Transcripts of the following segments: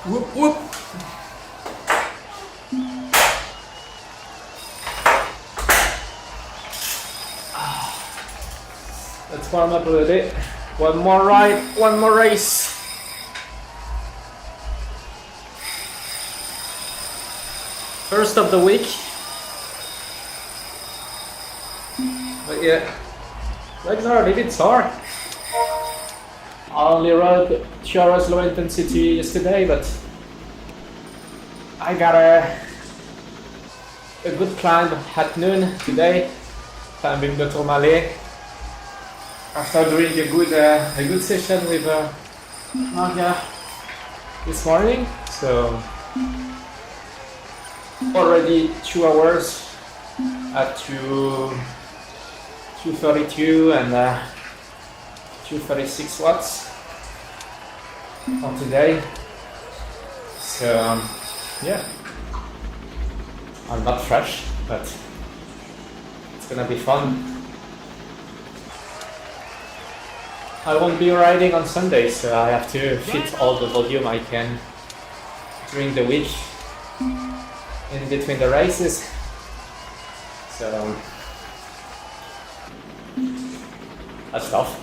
Whoop, whoop. Let's warm up a little bit. One more ride, one more race. First of the week. But yeah, legs are a little bit sore. I only rode 2 hours low intensity yesterday, but I got a good climb at noon today, climbing the Tourmalet. After doing a good session with Marga this morning, so already 2 hours at 232 and 236 watts for today. So yeah, I'm not fresh, but it's gonna be fun. I won't be riding on Sunday, so I have to fit all the volume I can during the week in between the races. So that's tough.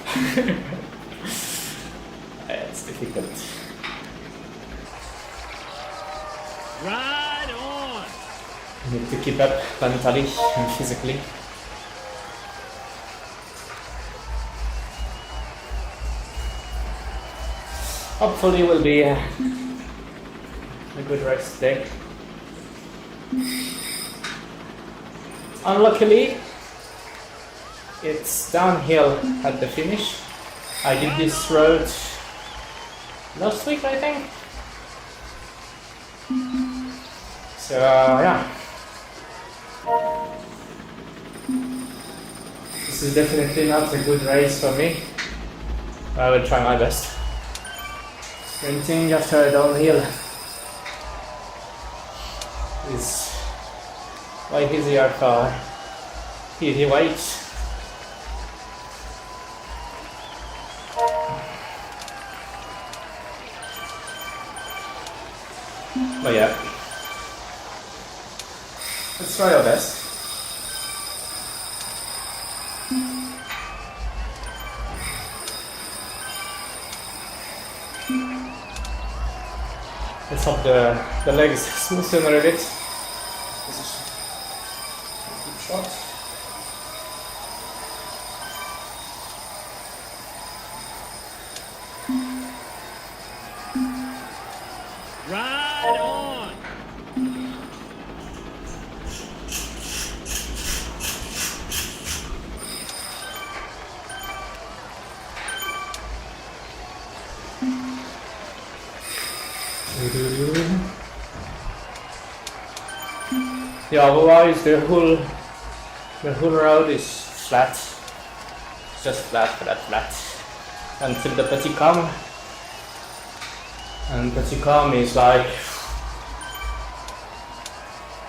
It's difficult. Right on. You need to keep up mentally and physically. Hopefully will be a good race today. Unluckily, it's downhill at the finish. I did this road last week, I think. So yeah, this is definitely not a good race for me. I will try my best. Sprinting after a downhill is way easier for easy weights. But yeah, let's try our best. Let's hope the legs smoothen a little bit. This is a good shot. Right on. Yeah, otherwise the whole road is flat. It's just flat until the petit com. And petit com is like,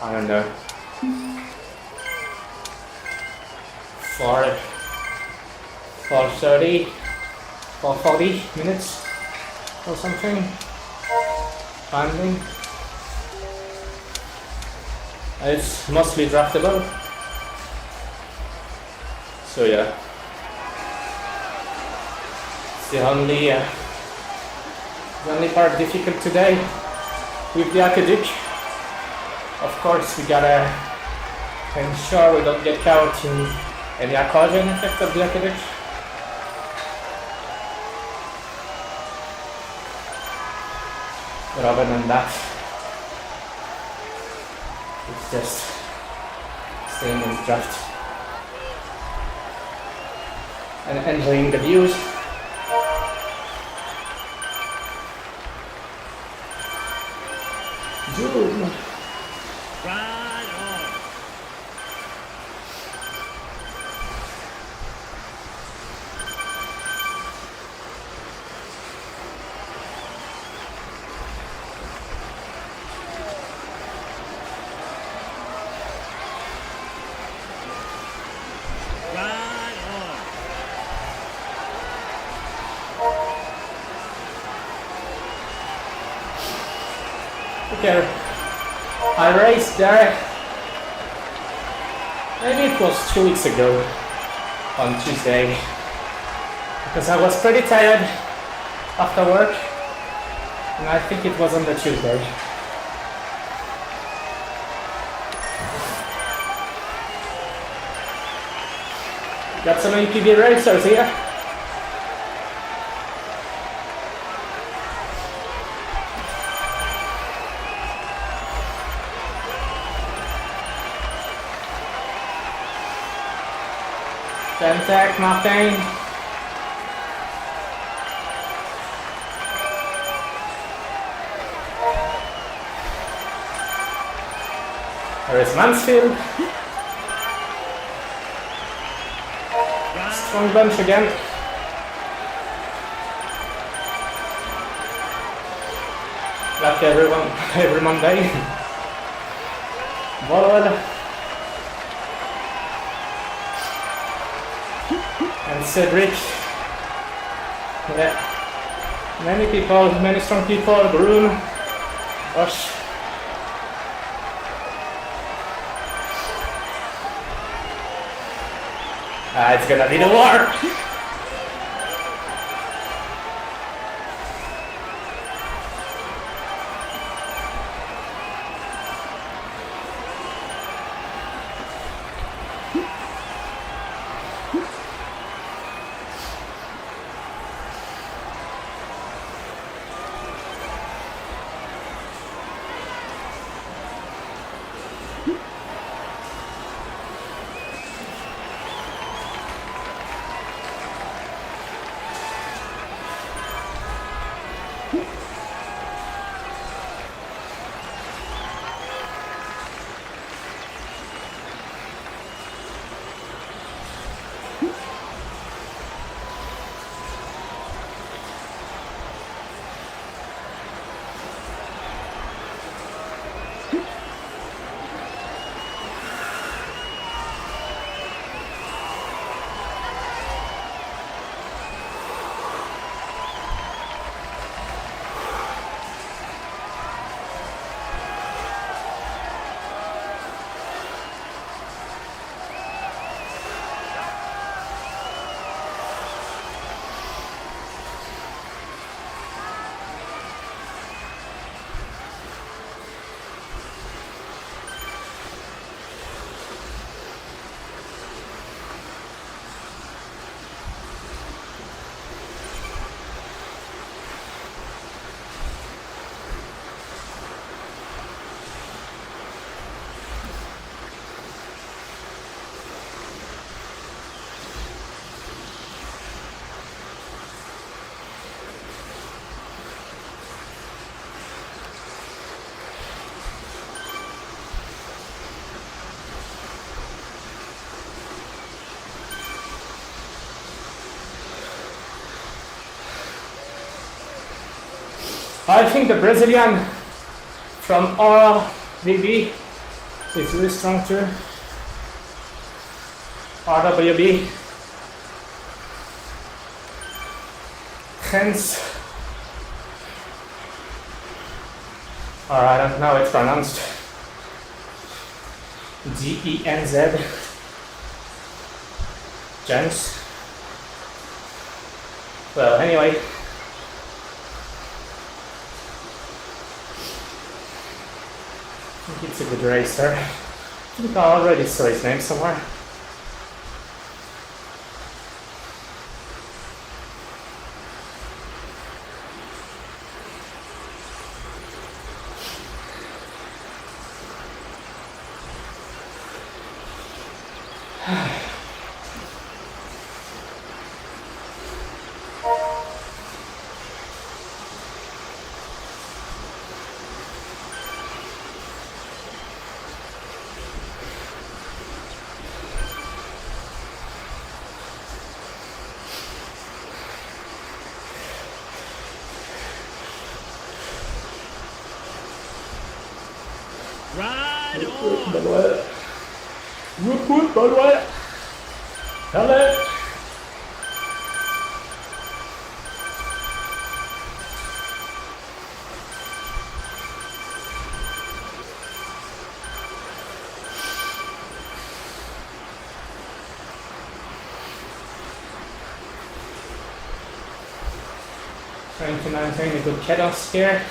I don't know, 4:30 or 40 minutes or something. Climbing. It's mostly draftable. So yeah, it's the only part difficult today with the aqueduct. Of course, we gotta ensure we don't get caught in any accordion effect of the aqueduct. But other than that, it's just staying in the draft and enjoying the views. Zoom. Right on. Right on. I raced there, maybe it was 2 weeks ago on Tuesday, because I was pretty tired after work, and I think it was on the Tuesday. Got some APB racers here. Contact, Martin. There is Mansfield. Strong bunch again. Like every Monday. Ball. And Cedric. Yeah. Many people, many strong people. Broom. Gosh. It's gonna be the war! I think the Brazilian from RVB is really strong too. RWB. Hence, or I don't know how it's pronounced. DENZ. Jens. Well, anyway. I think it's a good racer. I think I already saw his name somewhere. Ride on! Manuel. Gut, Manuel. Hello. Trying to maintain a good cadence here.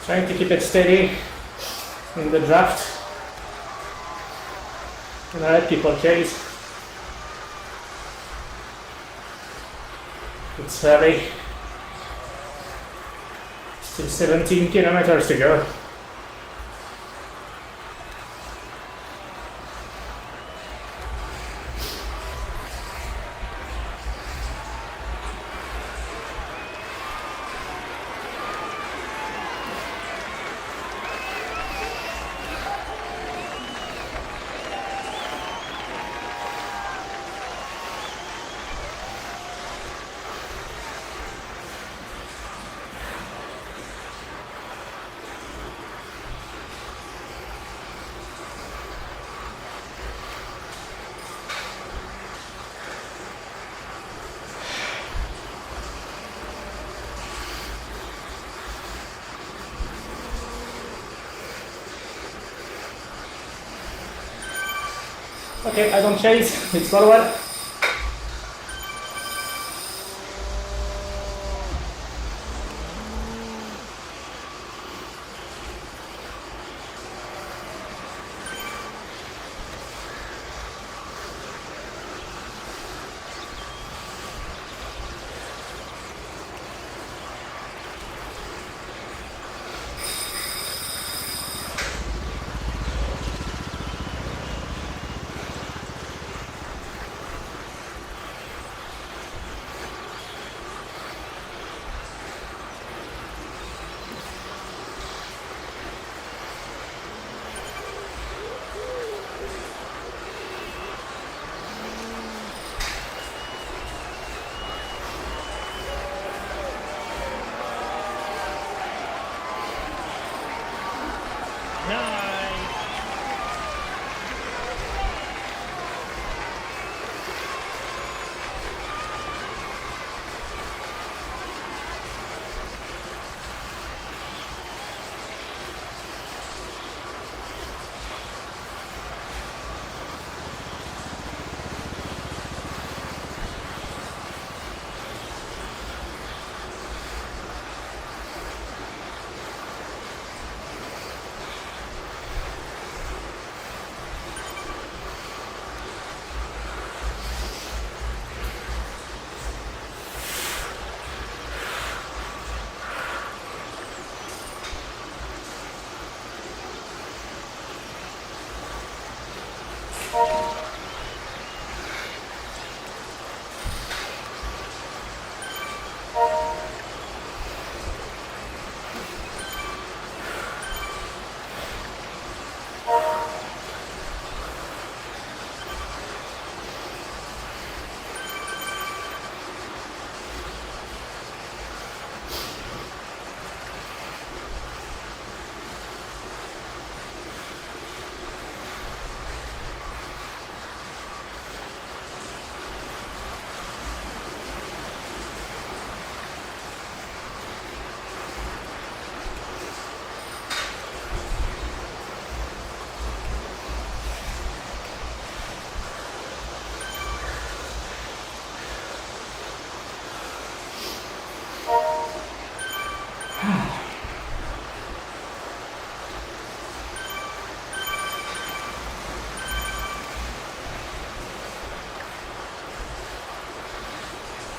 Trying to keep it steady in the draft and I let people chase. It's early, still 17 kilometers to go. Okay, I don't chase, it's forward.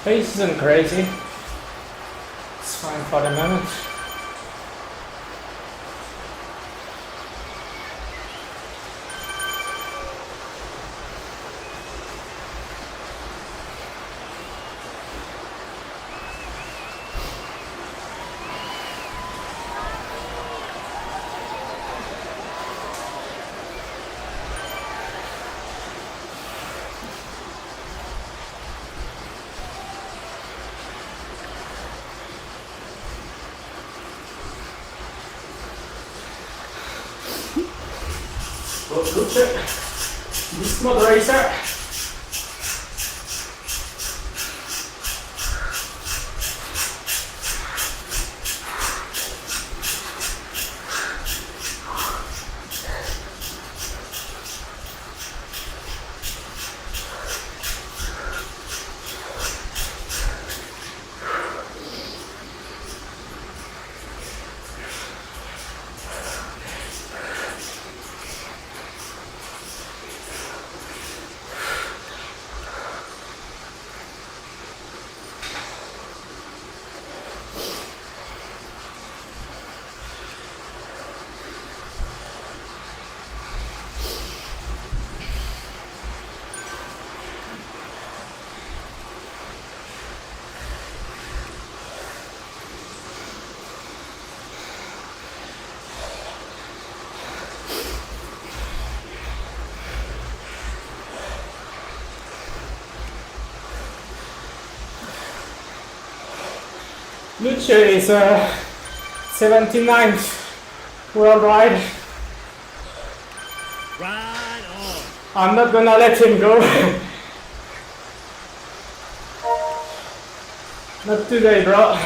Pace isn't crazy. It's fine for the moment. Repousser, this mod racer. Luce is 79th worldwide. Right on. I'm not gonna let him go. Not today, bro.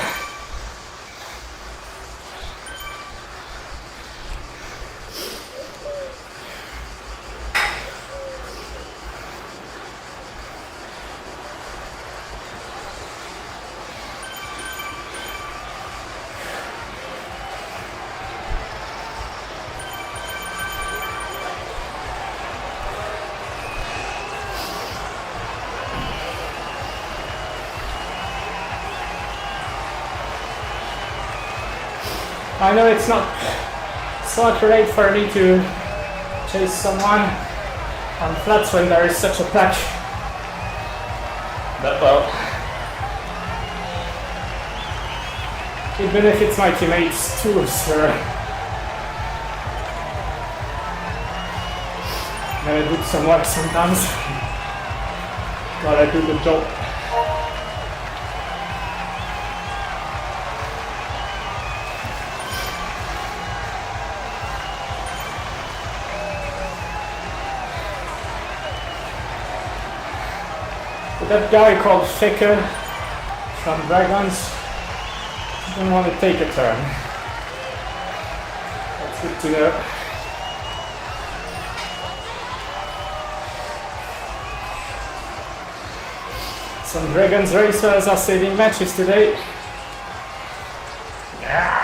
I know it's not great for me to chase someone on flats when there is such a pack. But well, it benefits my teammates too, sir. I do some work sometimes, but I do the job. That guy called Ficker from Dragons didn't want to take a turn. That's good to know. Some Dragons racers are saving matches today. Yeah.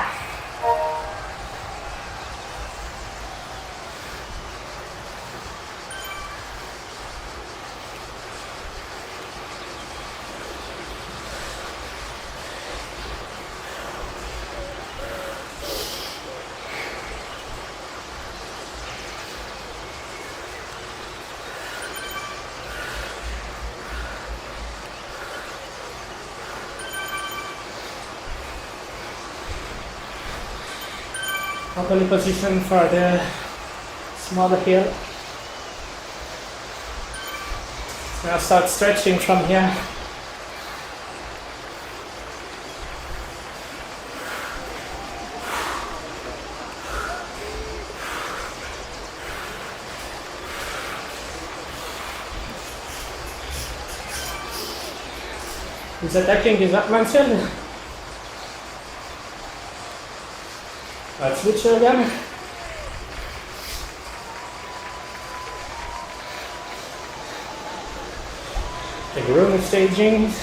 Properly positioned for the smaller hill. So I'll start stretching from here. Who's attacking? Is that Mansell? Let's switch again. The groom is chasing.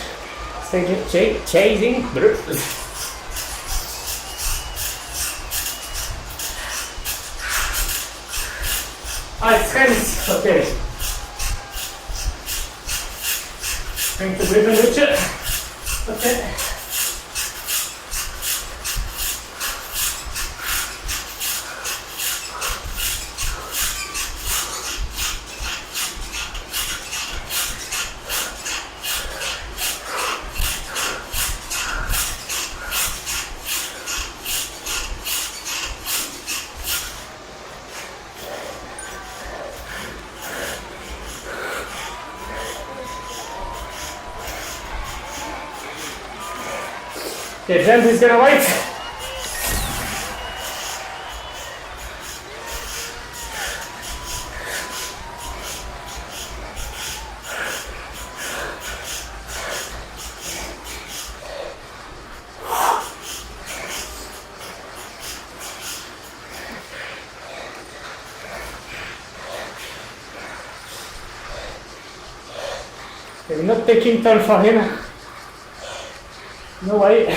It's hands. Okay. Bring the ribbon with you. Okay. Okay, James is gonna wait. Okay, we're not taking turn for him. No way.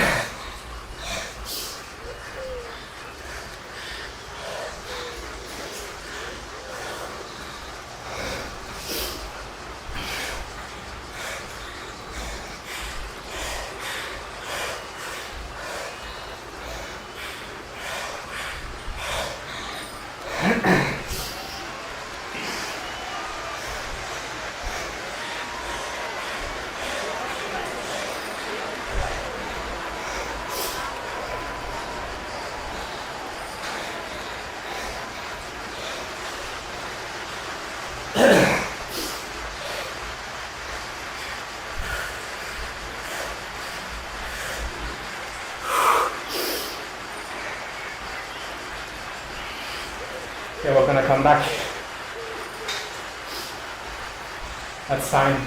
Okay, we're gonna come back. That's fine.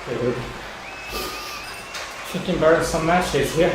Okay, good. She can burn some matches here.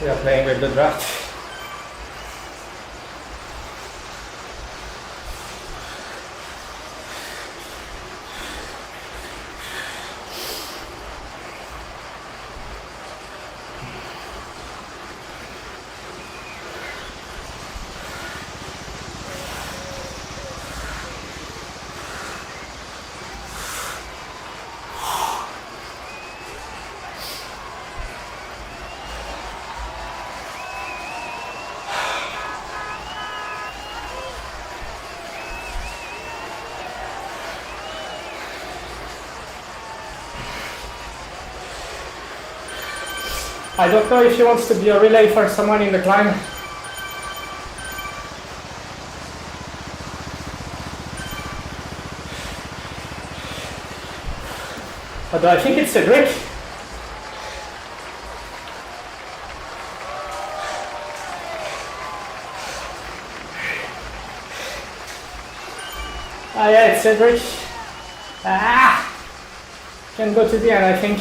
We are playing with the draft. I don't know if he wants to be a relay for someone in the climb. But I think it's Cedric. Ah yeah, it's Cedric. Ah! Can go to the end, I think.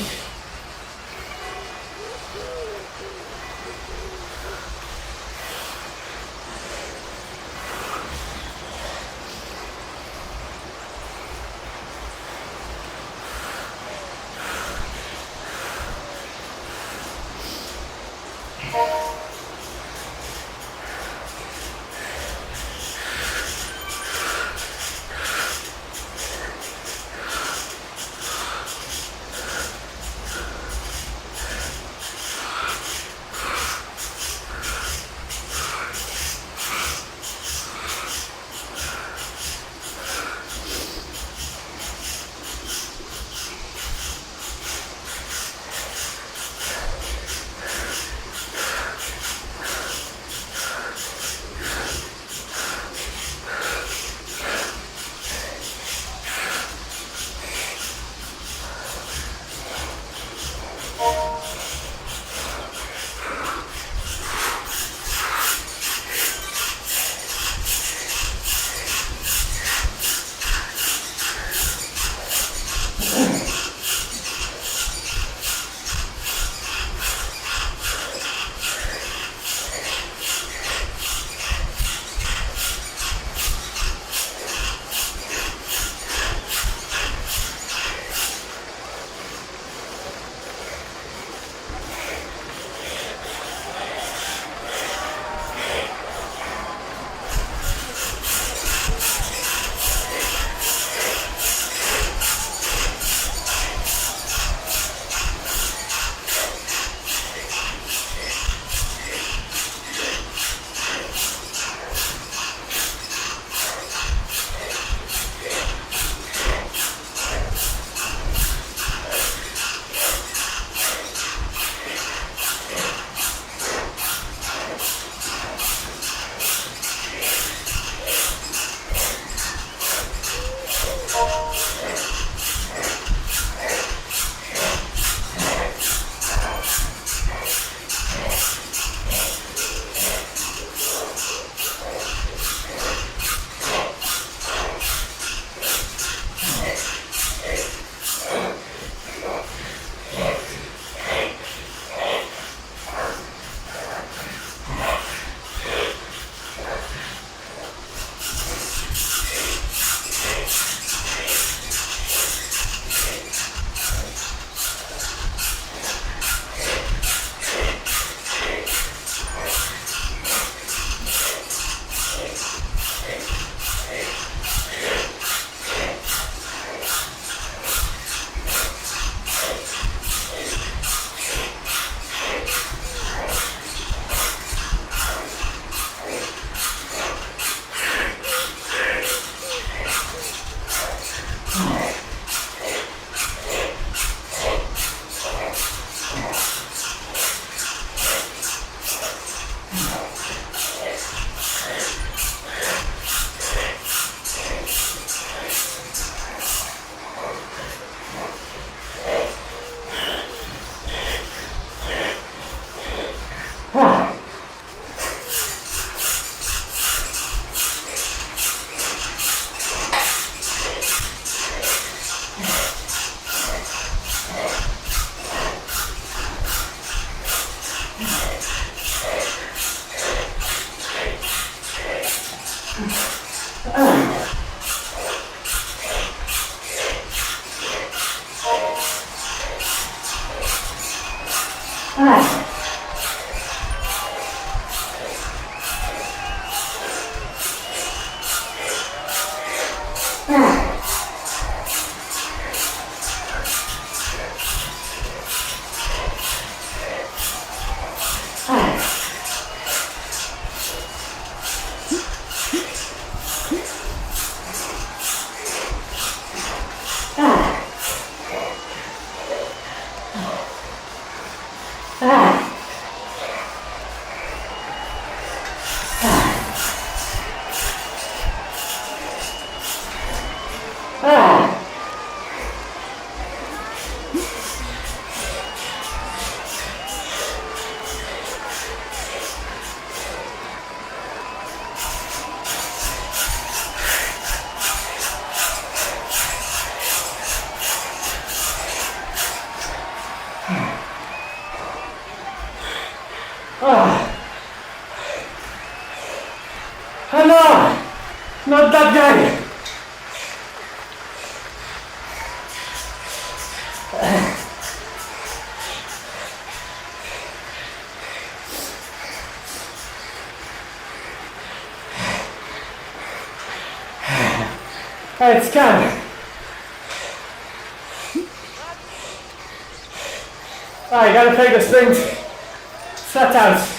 Hello! Not that guy! It's can. I gotta take the sprint. Flat out.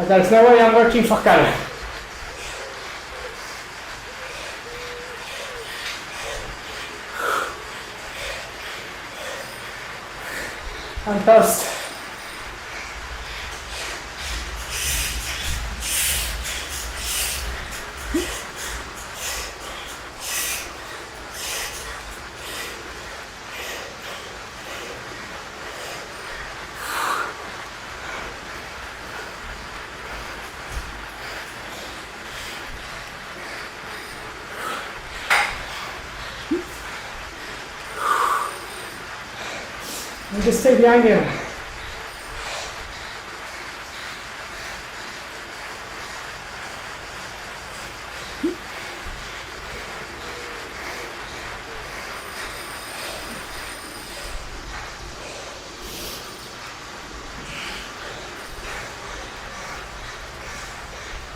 There's no way I'm working for Cal. I'm toast. And just stay behind him.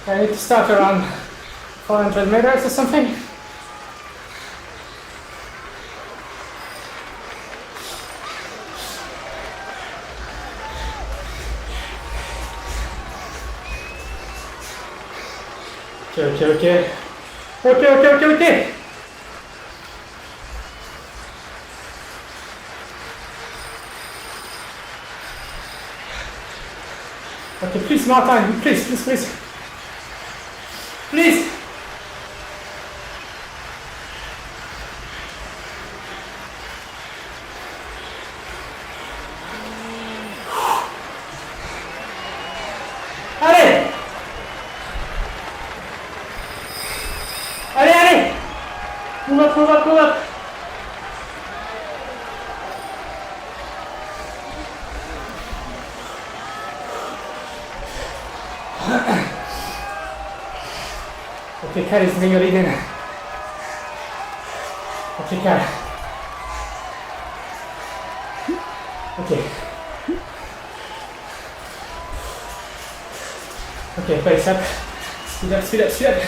I need to start around 400 meters or something. Okay. Okay, please, Martin, please. Please. Allez. Move up. Okay, Cal is bringing your lead in. Okay, Cal. Okay. Okay, pace up. Speed up.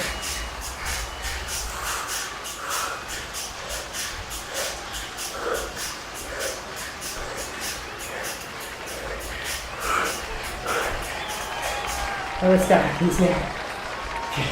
Oh, it's got it. He's here. Okay.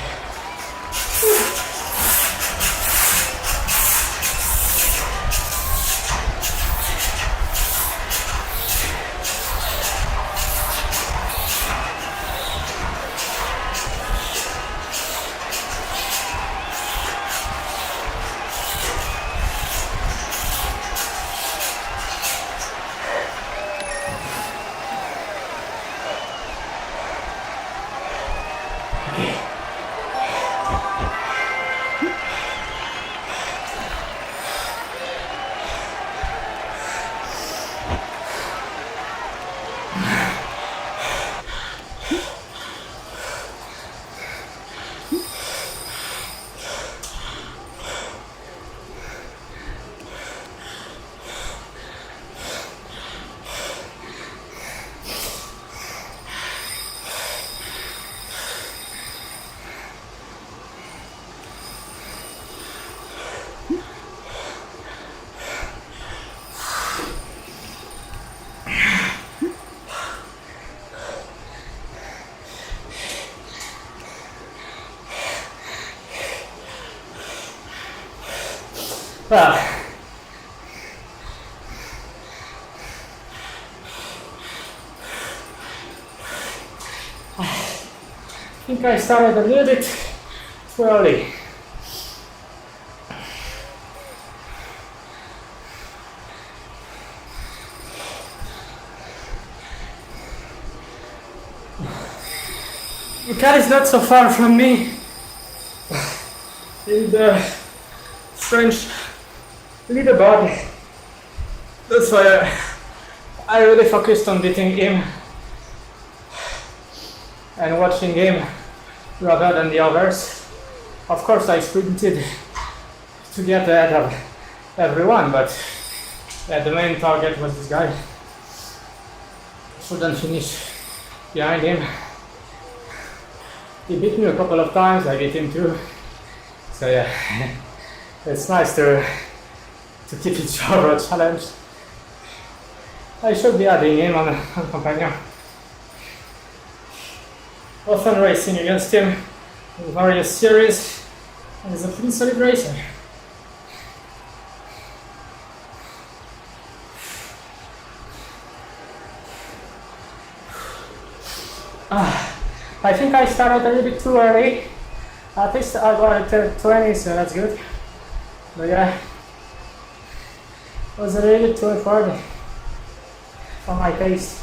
Well, I think I started a little bit too early. The cat is not so far from me in the French leaderboard. That's why I really focused on beating him and watching him rather than the others. Of course I sprinted to get ahead of everyone, but the main target was this guy. Shouldn't finish behind him. He beat me a couple of times, I beat him too. So yeah, it's nice to keep each other a challenge. I should be adding him on companion. Often racing against him in various series, and he's a pretty solid racer. I think I started a little bit too early. At least I got it 20, so that's good. But yeah, it was a little bit too effort for my taste.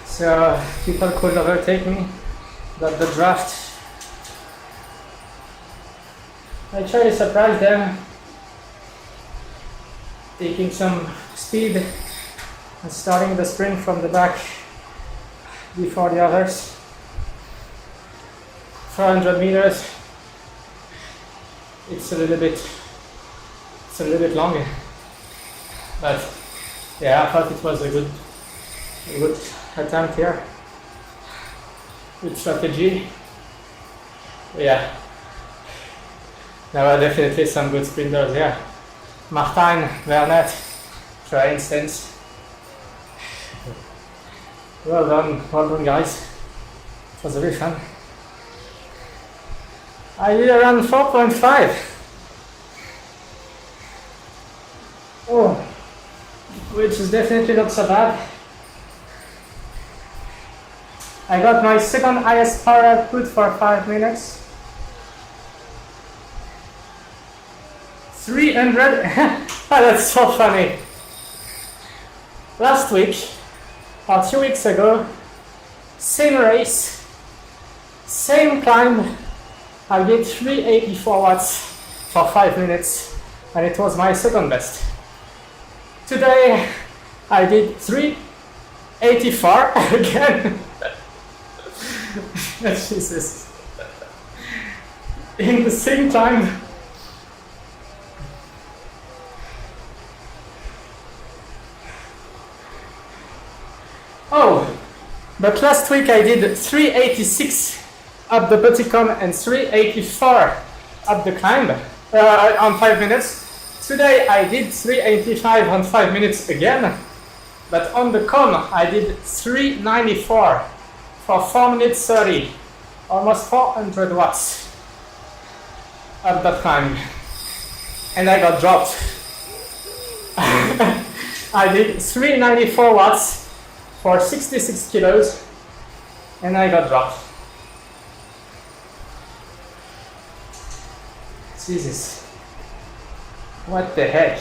So people could overtake me, got the draft. I try to surprise them, taking some speed and starting the sprint from the back before the others. 400 meters, it's a little bit longer, but yeah, I thought it was a good attempt here, good strategy. Yeah. There were definitely some good sprinters here. Martin, Vernet, for instance. Well done guys. It was really fun. I did around 4.5. Oh, which is definitely not so bad. I got my second highest power output for 5 minutes. 300. That's so funny. Last week, or 2 weeks ago, same race, same climb, I did 384 watts for 5 minutes, and it was my second best. Today, I did 384 again. Jesus. In the same time. Oh, but last week I did 386 up the Buticom and 384 up the climb on 5 minutes. Today I did 385 on 5 minutes again, but on the com I did 394 for 4 minutes 30, almost 400 watts up that climb, and I got dropped. I did 394 watts for 66 kilos, and I got dropped. Jesus. What the heck?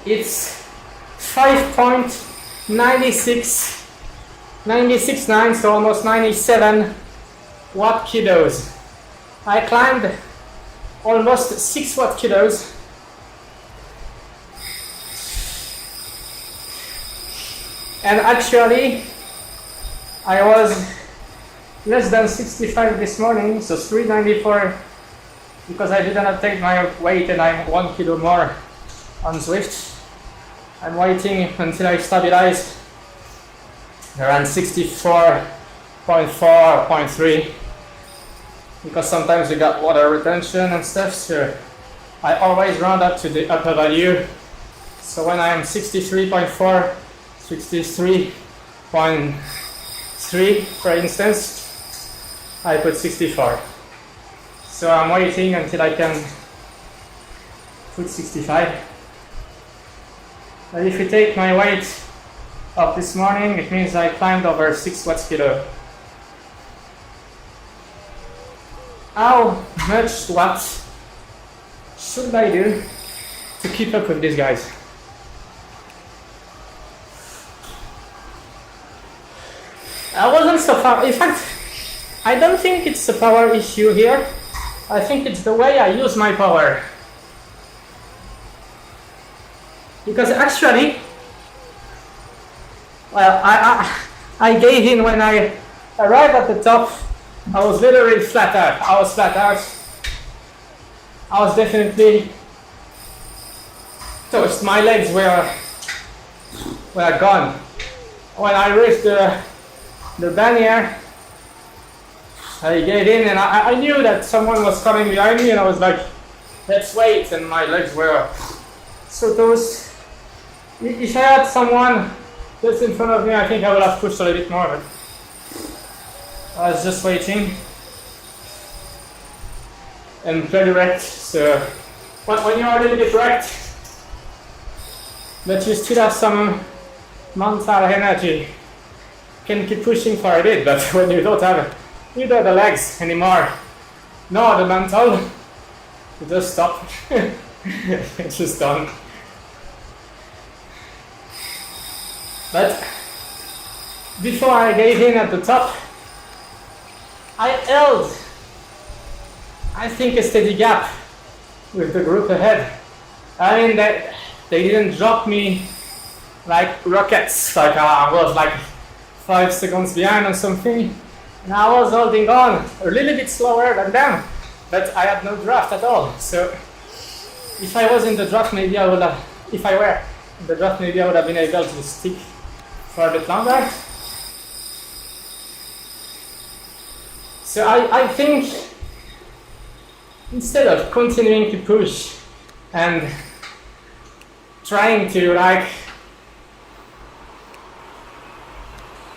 It's 5.96, so almost 97 watt kilos. I climbed almost 6 watt kilos. And actually, I was less than 65 this morning, so 394, because I didn't update my weight and I'm 1 kilo more on Zwift. I'm waiting until I stabilize around 64.4 or 0.3, because sometimes you got water retention and stuff, so I always round up to the upper value. So when I am 63.4, 63.3 for instance, I put 64. So I'm waiting until I can put 65. And if you take my weight of this morning, it means I climbed over 6 watts kilo. How much watts should I do to keep up with these guys? I wasn't so far. In fact, I don't think it's a power issue here. I think it's the way I use my power. Because actually, well, I gave in when I arrived at the top. I was literally flat out. I was flat out. I was definitely toast. My legs were gone. When I reached the barrier, I gave in, and I knew that someone was coming behind me, and I was like, let's wait, and my legs were so toast. If I had someone just in front of me, I think I would have pushed a little bit more, but I was just waiting and very wrecked. So when you're a little bit wrecked, but you still have some mental energy, you can keep pushing for a bit, but when you don't have either the legs anymore, nor the mental, you just stop. It's just done. But before I gave in at the top, I held, I think, a steady gap with the group ahead. I mean, they didn't drop me like rockets, like I was like 5 seconds behind or something, and I was holding on a little bit slower than them, but I had no draft at all. So if I was in the draft, maybe I would have, if I were in the draft, maybe I would have been able to stick for a bit longer. So I think instead of continuing to push and trying to like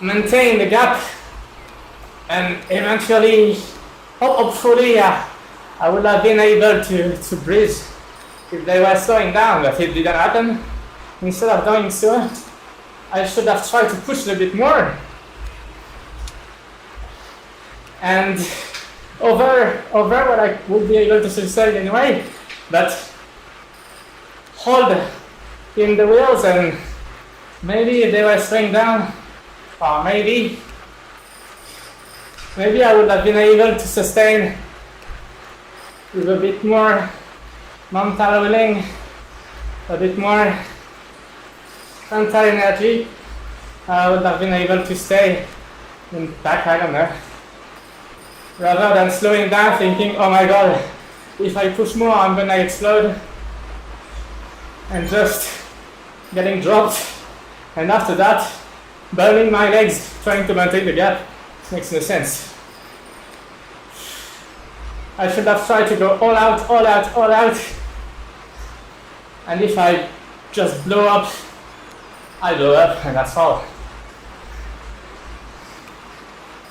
maintain the gap, and eventually, hopefully, I would have been able to breathe if they were slowing down, but it didn't happen. Instead of doing so, I should have tried to push a bit more. And over what I would be able to sustain anyway, but hold in the wheels, and maybe if they were slowing down, or maybe I would have been able to sustain with a bit more mental willing, a bit more mental energy. I would have been able to stay in back, I don't know. Rather than slowing down thinking, oh my god, if I push more I'm gonna explode, and just getting dropped, and after that burning my legs trying to maintain the gap. Makes no sense. I should have tried to go all out, and if I just blow up, I blow up, and that's all.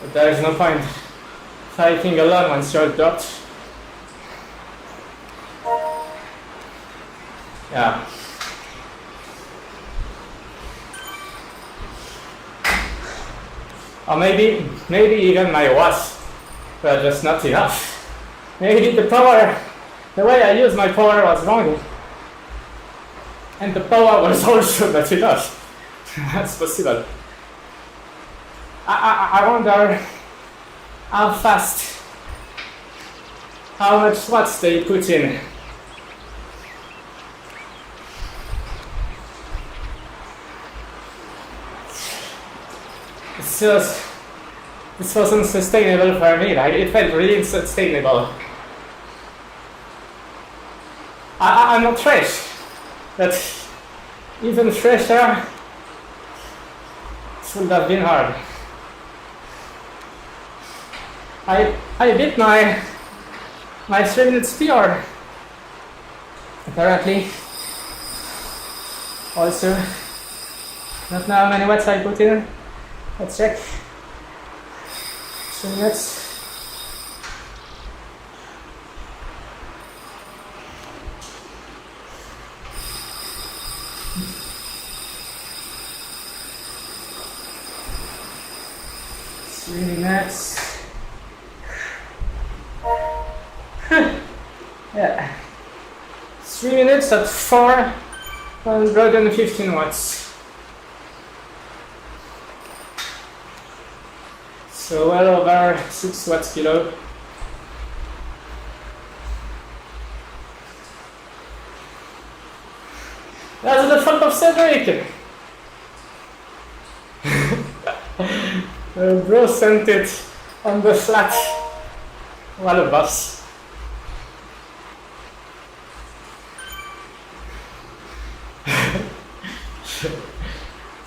But there is no point fighting alone once you're dropped. Yeah. Or maybe even my watts were just not enough. Maybe the way I used my power was wrong. And the power was also not enough. That's possible. I wonder how fast, how much watts they put in. This wasn't sustainable for me. Like, it felt really unsustainable. I'm not fresh, but even fresher, it would have been hard. I beat my 3 minute PR apparently. Also, not know how many watts I put in. Let's check. 2 minutes. Minutes. Yeah. 3 minutes at 415 watts. So well over 6 watts kilo. That's the fault of Cedric! Bro sent it on the flat. What a boss.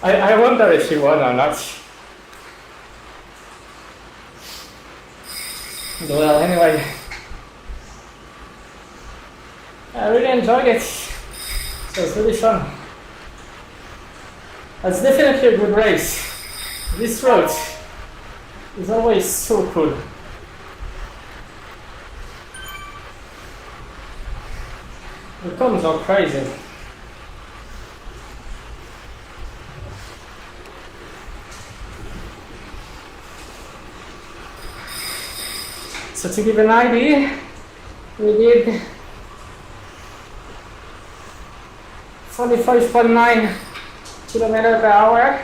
I wonder if he won or not. Well, anyway, I really enjoyed it. So it's really fun. It's definitely a good race. This road is always so cool. The cones are crazy. So to give an idea, we did 45.9 kilometers per hour.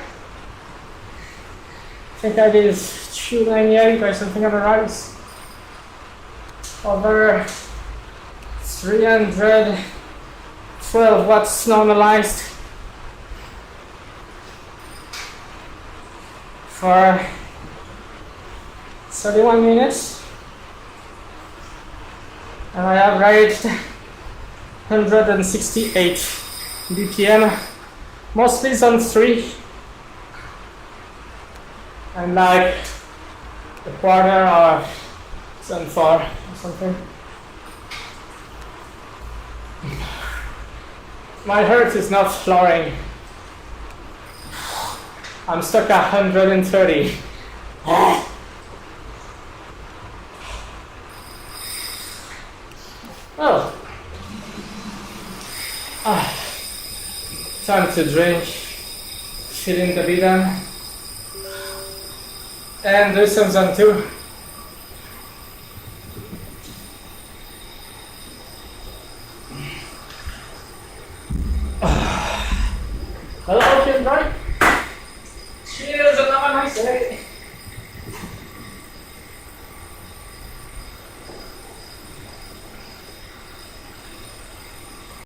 I think I did 298 or something on the roads. Over 312 watts normalized for 31 minutes. And I averaged 168 BPM, mostly zone 3. And like a quarter or zone 4 or something. My heart is not flooring. I'm stuck at 130. Well, time to drink, fill in the bidon, and do some zone 2.